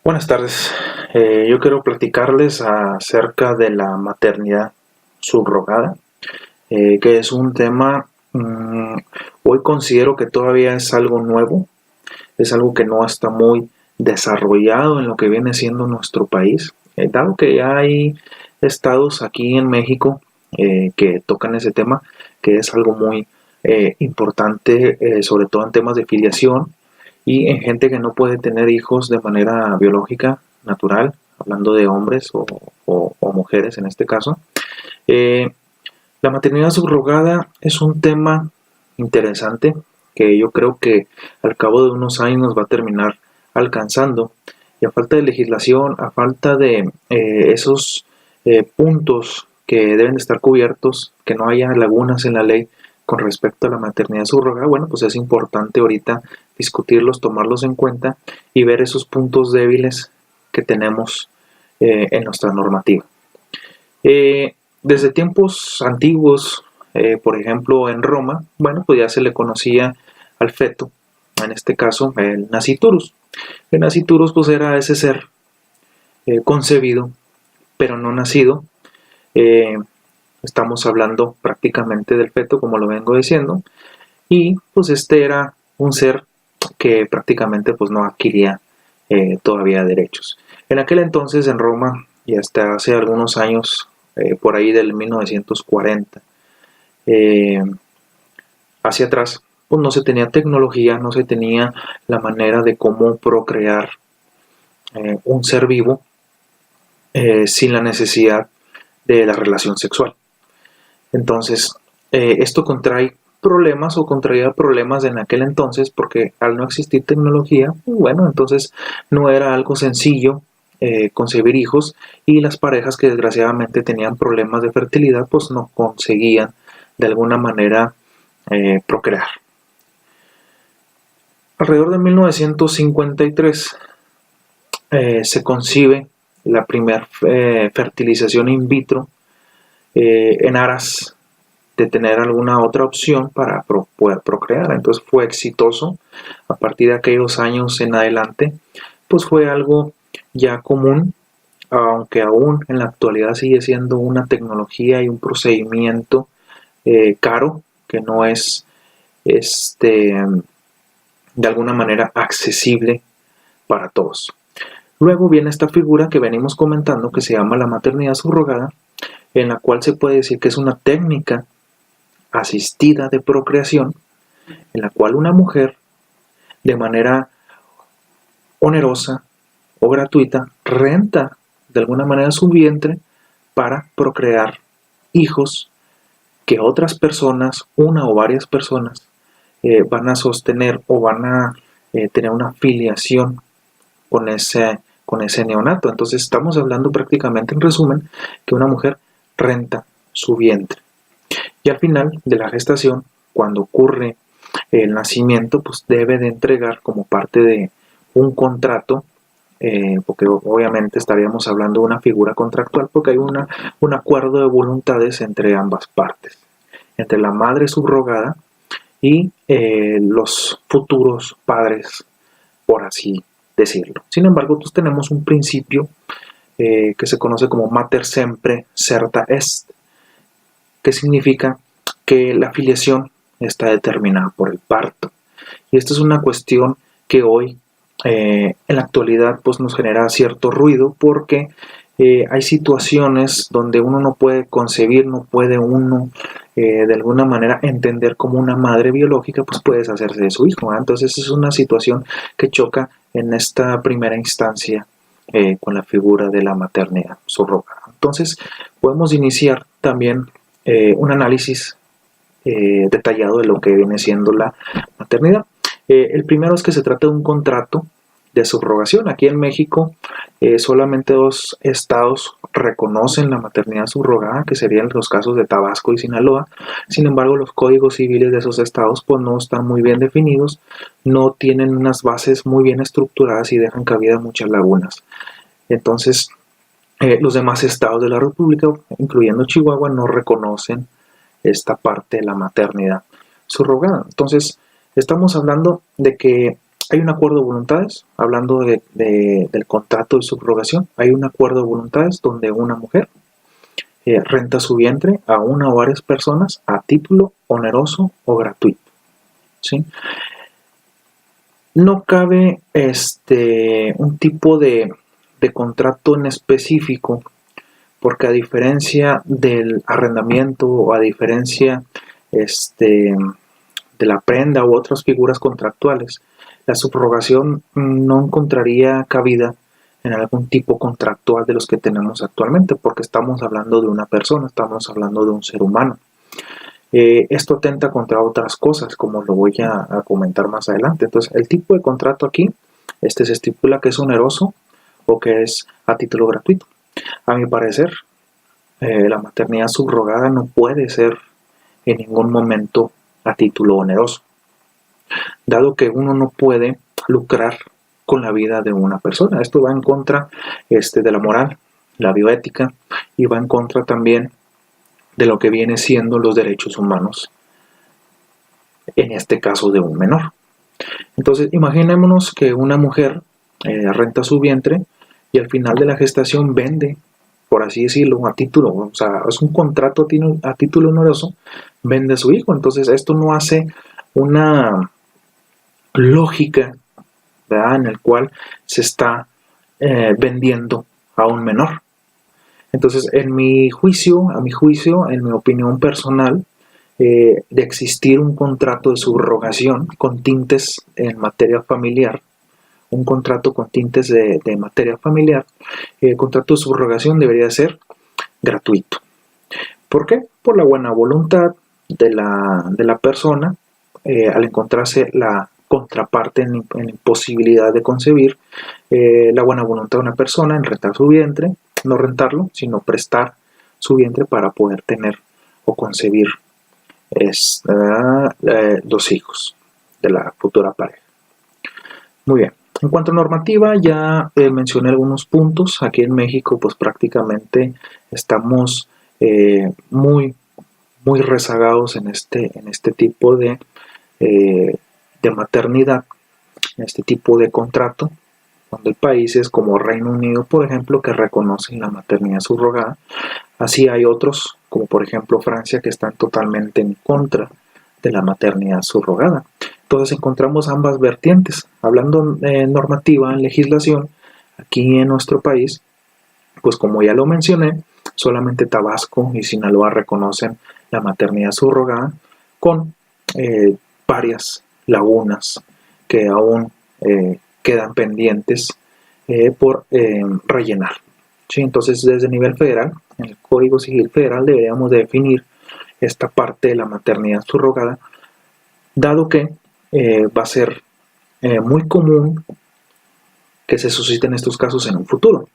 Buenas tardes. Yo quiero platicarles acerca de la maternidad subrogada, que es un tema, hoy considero que todavía es algo nuevo, es algo que no está muy desarrollado en lo que viene siendo nuestro país, dado que ya hay estados aquí en México que tocan ese tema, que es algo muy importante, sobre todo en temas de filiación y en gente que no puede tener hijos de manera biológica, natural, hablando de hombres o mujeres en este caso. Eh, la maternidad subrogada es un tema interesante que yo creo que al cabo de unos años nos va a terminar alcanzando. Y a falta de legislación, a falta de esos puntos que deben de estar cubiertos, que no haya lagunas en la ley con respecto a la maternidad subrogada, bueno, pues es importante ahorita discutirlos, tomarlos en cuenta y ver esos puntos débiles que tenemos en nuestra normativa. Desde tiempos antiguos, por ejemplo en Roma, bueno, pues ya se le conocía al feto, en este caso el nasciturus. El nasciturus pues era ese ser concebido, pero no nacido. Eh, Estamos hablando prácticamente del feto, como lo vengo diciendo, y pues este era un ser que prácticamente pues no adquiría todavía derechos. En aquel entonces en Roma, y hasta hace algunos años, por ahí del 1940, eh, hacia atrás, pues no se tenía tecnología, no se tenía la manera de cómo procrear un ser vivo sin la necesidad de la relación sexual. Entonces, esto contrae problemas o contraía problemas en aquel entonces porque al no existir tecnología, bueno, entonces no era algo sencillo concebir hijos y las parejas que desgraciadamente tenían problemas de fertilidad pues no conseguían de alguna manera procrear. Alrededor de 1953 se concibe la primera fertilización in vitro en aras de tener alguna otra opción para poder procrear. Entonces fue exitoso. A partir de aquellos años en adelante, pues fue algo ya común, aunque aún en la actualidad sigue siendo una tecnología y un procedimiento caro, que no es de alguna manera accesible para todos. Luego viene esta figura que venimos comentando que se llama la maternidad subrogada, en la cual se puede decir que es una técnica asistida de procreación en la cual una mujer de manera onerosa o gratuita renta de alguna manera su vientre para procrear hijos que otras personas, una o varias personas, van a sostener o van a tener una filiación con ese neonato. Entonces estamos hablando prácticamente en resumen que una mujer renta su vientre. Y al final de la gestación, cuando ocurre el nacimiento, pues debe de entregar como parte de un contrato, porque obviamente estaríamos hablando de una figura contractual, porque hay un acuerdo de voluntades entre ambas partes, entre la madre subrogada y los futuros padres, por así decirlo. Sin embargo, pues tenemos un principio que se conoce como mater sempre certa est, que significa que la filiación está determinada por el parto. Y esto es una cuestión que hoy, en la actualidad, pues nos genera cierto ruido porque hay situaciones donde uno no puede concebir, no puede uno de alguna manera entender como una madre biológica, pues puede deshacerse de su hijo. Entonces es una situación que choca en esta primera instancia con la figura de la maternidad subrogada. Entonces podemos iniciar también un análisis detallado de lo que viene siendo la maternidad. El primero es que se trata de un contrato de subrogación. Aquí en México solamente dos estados reconocen la maternidad subrogada, que serían los casos de Tabasco y Sinaloa. Sin embargo, los códigos civiles de esos estados pues no están muy bien definidos, no tienen unas bases muy bien estructuradas y dejan cabida muchas lagunas. Entonces, los demás estados de la República, incluyendo Chihuahua, no reconocen esta parte de la maternidad subrogada. Entonces, estamos hablando de que hay un acuerdo de voluntades, hablando del contrato de subrogación, hay un acuerdo de voluntades donde una mujer renta su vientre a una o varias personas a título oneroso o gratuito, ¿sí? No cabe un tipo de contrato en específico, porque a diferencia del arrendamiento o a diferencia de la prenda u otras figuras contractuales, la subrogación no encontraría cabida en algún tipo contractual de los que tenemos actualmente, porque estamos hablando de una persona, estamos hablando de un ser humano. Esto atenta contra otras cosas, como lo voy a comentar más adelante. Entonces, el tipo de contrato aquí, se estipula que es oneroso o que es a título gratuito. A mi parecer, la maternidad subrogada no puede ser en ningún momento a título oneroso, dado que uno no puede lucrar con la vida de una persona. Esto va en contra de la moral, la bioética, y va en contra también de lo que viene siendo los derechos humanos, en este caso de un menor. Entonces, imaginémonos que una mujer renta su vientre y al final de la gestación vende, por así decirlo, a título, o sea, es un contrato a título oneroso, vende a su hijo. Entonces, esto no hace una lógica, ¿verdad?, en el cual se está vendiendo a un menor. Entonces, a mi juicio, en mi opinión personal, de existir un contrato de subrogación con tintes en materia familiar, un contrato con tintes de materia familiar, el contrato de subrogación debería ser gratuito. ¿Por qué? Por la buena voluntad de la persona, al encontrarse la contraparte en imposibilidad de concebir, la buena voluntad de una persona en rentar su vientre, no rentarlo, sino prestar su vientre para poder tener o concebir los hijos de la futura pareja. Muy bien. En cuanto a normativa, ya mencioné algunos puntos. Aquí en México, pues prácticamente estamos muy rezagados en este tipo de maternidad, en este tipo de contrato, cuando hay países como Reino Unido, por ejemplo, que reconocen la maternidad subrogada. Así hay otros, como por ejemplo Francia, que están totalmente en contra de la maternidad subrogada. Entonces encontramos ambas vertientes. Hablando normativa, en legislación, aquí en nuestro país, pues como ya lo mencioné, solamente Tabasco y Sinaloa reconocen la maternidad subrogada, con varias lagunas que aún quedan pendientes por rellenar. ¿Sí? Entonces, desde el nivel federal, en el Código Civil Federal, deberíamos definir esta parte de la maternidad subrogada, dado que va a ser muy común que se susciten estos casos en un futuro,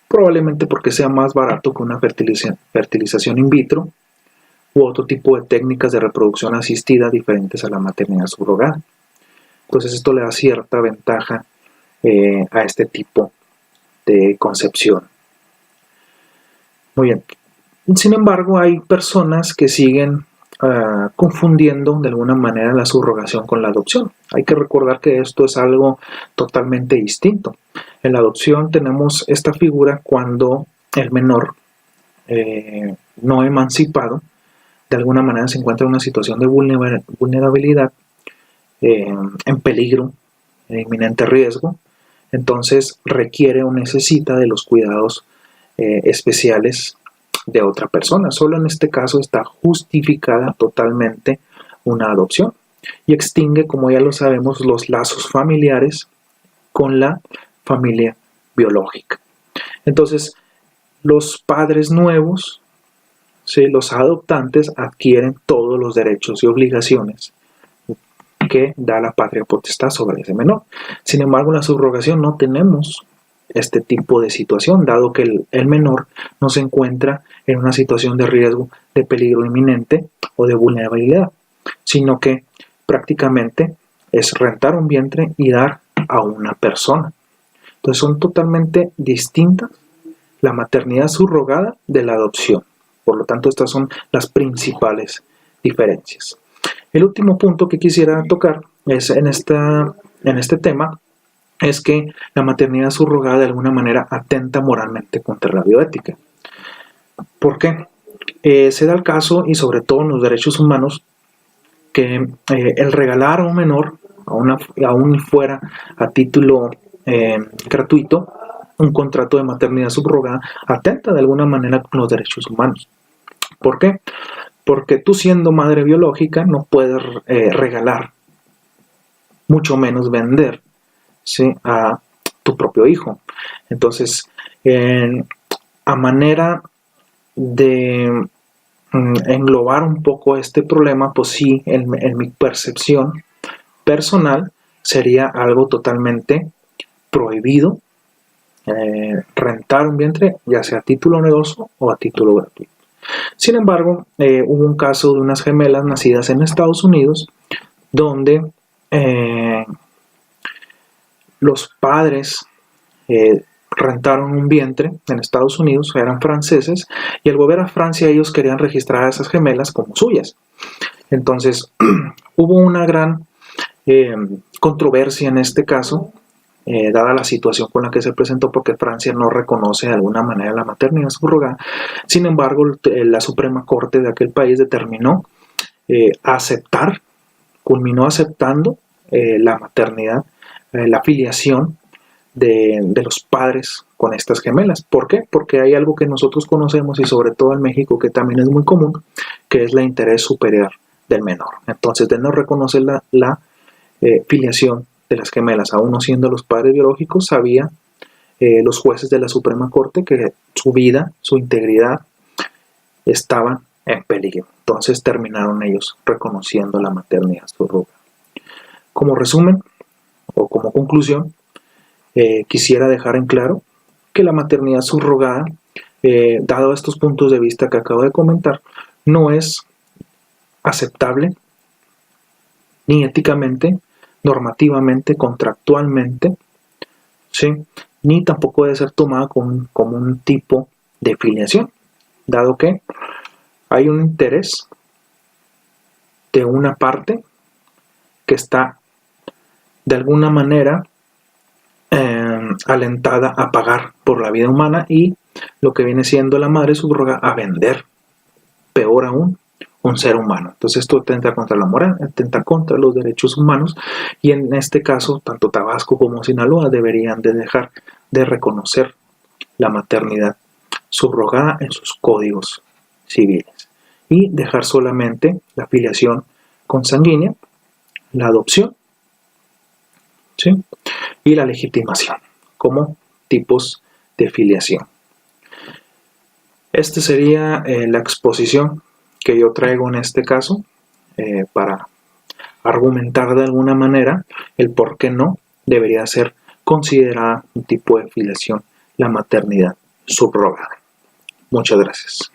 probablemente porque sea más barato que una fertilización in vitro u otro tipo de técnicas de reproducción asistida diferentes a la maternidad subrogada. Entonces esto le da cierta ventaja a este tipo de concepción. Muy bien. Sin embargo, hay personas que siguen confundiendo de alguna manera la subrogación con la adopción. Hay que recordar que esto es algo totalmente distinto. En la adopción tenemos esta figura cuando el menor no emancipado de alguna manera se encuentra en una situación de vulnerabilidad, en peligro, en inminente riesgo. Entonces requiere o necesita de los cuidados especiales de otra persona. Solo en este caso está justificada totalmente una adopción y extingue, como ya lo sabemos, los lazos familiares con la familia biológica. Entonces, los padres nuevos, ¿sí?, los adoptantes, adquieren todos los derechos y obligaciones que da la patria potestad sobre ese menor. Sin embargo, en la subrogación no tenemos este tipo de situación, dado que el menor no se encuentra en una situación de riesgo, de peligro inminente o de vulnerabilidad, sino que prácticamente es rentar un vientre y dar a una persona. Entonces son totalmente distintas la maternidad subrogada de la adopción. Por lo tanto, estas son las principales diferencias. El último punto que quisiera tocar es en esta en este tema es que la maternidad subrogada de alguna manera atenta moralmente contra la bioética. ¿Por qué? Se da el caso, y sobre todo en los derechos humanos, que el regalar a un menor, aún fuera a título gratuito, un contrato de maternidad subrogada, atenta de alguna manera con los derechos humanos. ¿Por qué? Porque tú, siendo madre biológica, no puedes regalar, mucho menos vender, ¿sí?, a tu propio hijo. Entonces, a manera de englobar un poco este problema, pues sí, en mi percepción personal, sería algo totalmente prohibido rentar un vientre, ya sea a título oneroso o a título gratuito. Sin embargo, hubo un caso de unas gemelas nacidas en Estados Unidos, donde los padres rentaron un vientre en Estados Unidos, eran franceses, y al volver a Francia ellos querían registrar a esas gemelas como suyas. Entonces hubo una gran controversia en este caso, dada la situación con la que se presentó, porque Francia no reconoce de alguna manera la maternidad subrogada. Sin embargo, la Suprema Corte de aquel país determinó culminó aceptando la maternidad, la filiación de los padres con estas gemelas. ¿Por qué? Porque hay algo que nosotros conocemos, y sobre todo en México, que también es muy común, que es la interés superior del menor. Entonces, de no reconocer la filiación de las gemelas, aún no siendo los padres biológicos, sabía los jueces de la Suprema Corte que su vida, su integridad estaban en peligro. Entonces terminaron ellos reconociendo la maternidad subrogada. Como resumen o como conclusión, quisiera dejar en claro que la maternidad subrogada, dado estos puntos de vista que acabo de comentar, no es aceptable ni éticamente, normativamente, contractualmente, ¿sí?, ni tampoco debe ser tomada como un tipo de filiación, dado que hay un interés de una parte que está de alguna manera alentada a pagar por la vida humana, y lo que viene siendo la madre subrogada a vender, peor aún, un ser humano. Entonces esto atenta contra la moral, atenta contra los derechos humanos, y en este caso tanto Tabasco como Sinaloa deberían de dejar de reconocer la maternidad subrogada en sus códigos civiles y dejar solamente la filiación consanguínea, la adopción, ¿sí?, y la legitimación como tipos de filiación. Esta sería la exposición que yo traigo en este caso, para argumentar de alguna manera el por qué no debería ser considerada un tipo de filiación la maternidad subrogada. Muchas gracias.